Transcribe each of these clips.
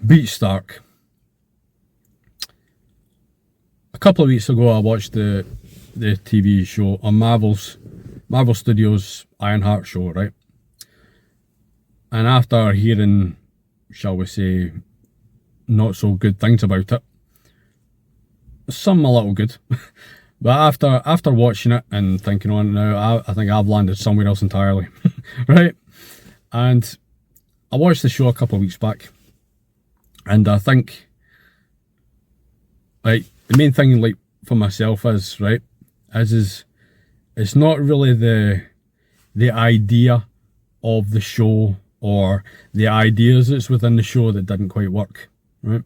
Beat Stark. A couple of weeks ago I watched the TV show on Marvel Studios Ironheart show, right? And after hearing, shall we say, not so good things about it, some a little good, but after watching it and thinking on it now, I think I've landed somewhere else entirely, right? And I watched the show a couple of weeks back, and I think, like, the main thing, like, for myself is, right, is it's not really the idea of the show or the ideas that's within the show that didn't quite work, right?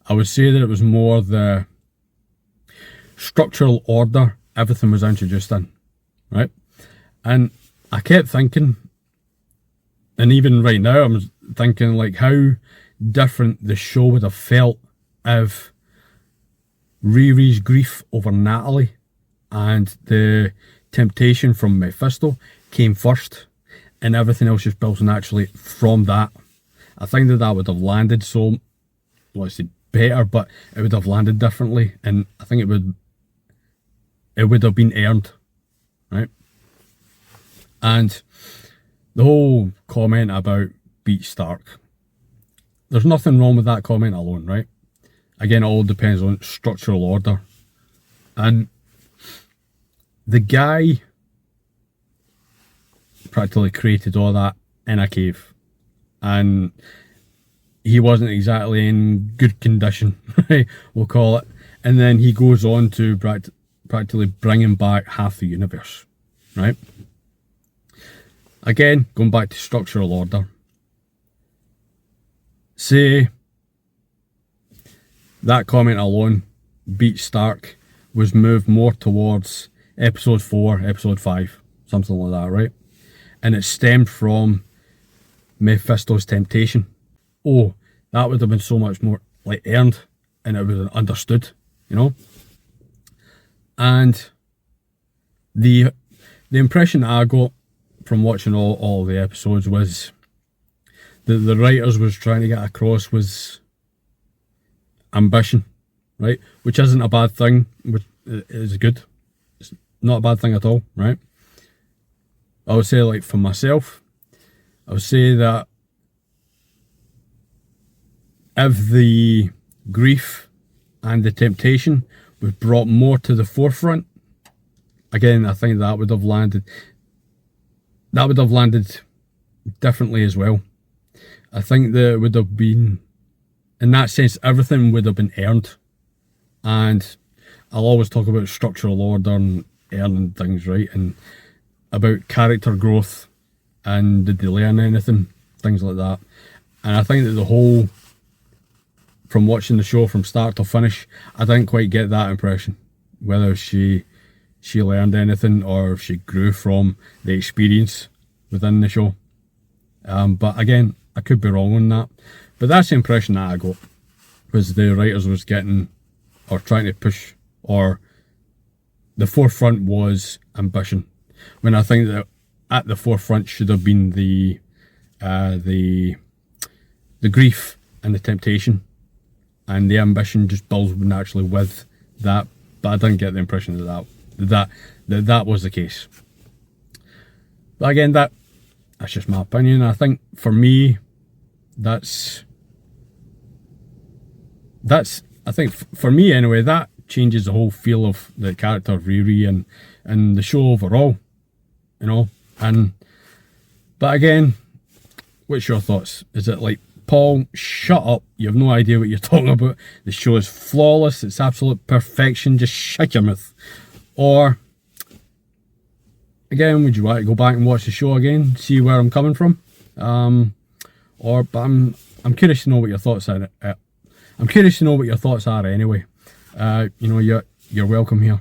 I would say that it was more the structural order everything was introduced in, right? And I kept thinking, and even right now I'm thinking, like, how different the show would have felt if Riri's grief over Natalie and the temptation from Mephisto came first, and everything else just builds naturally from that. I think that would have landed so, let's say, better, but it would have landed differently, and I think it would have been earned, right? And the whole comment about Beat Stark, there's nothing wrong with that comment alone, right? Again, it all depends on structural order. And the guy practically created all that in a cave, and he wasn't exactly in good condition, right, we'll call it. And then he goes on to practically bringing back half the universe, right? Again, going back to structural order, say that comment alone, Beat Stark, was moved more towards episode 4, episode 5, something like that, right? And it stemmed from Mephisto's temptation. Oh, that would have been so much more, like, earned, and it would have understood, you know? And the impression that I got from watching all the episodes was that the writers was trying to get across was ambition, right? Which isn't a bad thing, which is good. It's not a bad thing at all, right? I would say, like, for myself, I would say that if the grief and the temptation was brought more to the forefront, again, I think that would have landed differently as well. I think that it would have been, in that sense, everything would have been earned. And I'll always talk about structural order and earning things, right? And about character growth and did they learn anything, things like that. And I think that the whole, from watching the show from start to finish, I didn't quite get that impression, whether she learned anything or if she grew from the experience within the show. But again, I could be wrong on that. But that's the impression that I got, was the writers was getting, or trying to push, or the forefront was ambition. When I think that at the forefront should have been the grief and the temptation, and the ambition just builds naturally with that. But I didn't get the impression that was the case. But again, that's just my opinion. I think for me, that's I think for me anyway, that changes the whole feel of the character of Riri and the show overall, you know. But again, what's your thoughts? Is it like, Paul, shut up, you have no idea what you're talking about, the show is flawless, it's absolute perfection, just shut your mouth? Or again, would you like to go back and watch the show again, see where I'm coming from? But I'm curious to know what your thoughts are. I'm curious to know what your thoughts are anyway. You know, you're welcome here.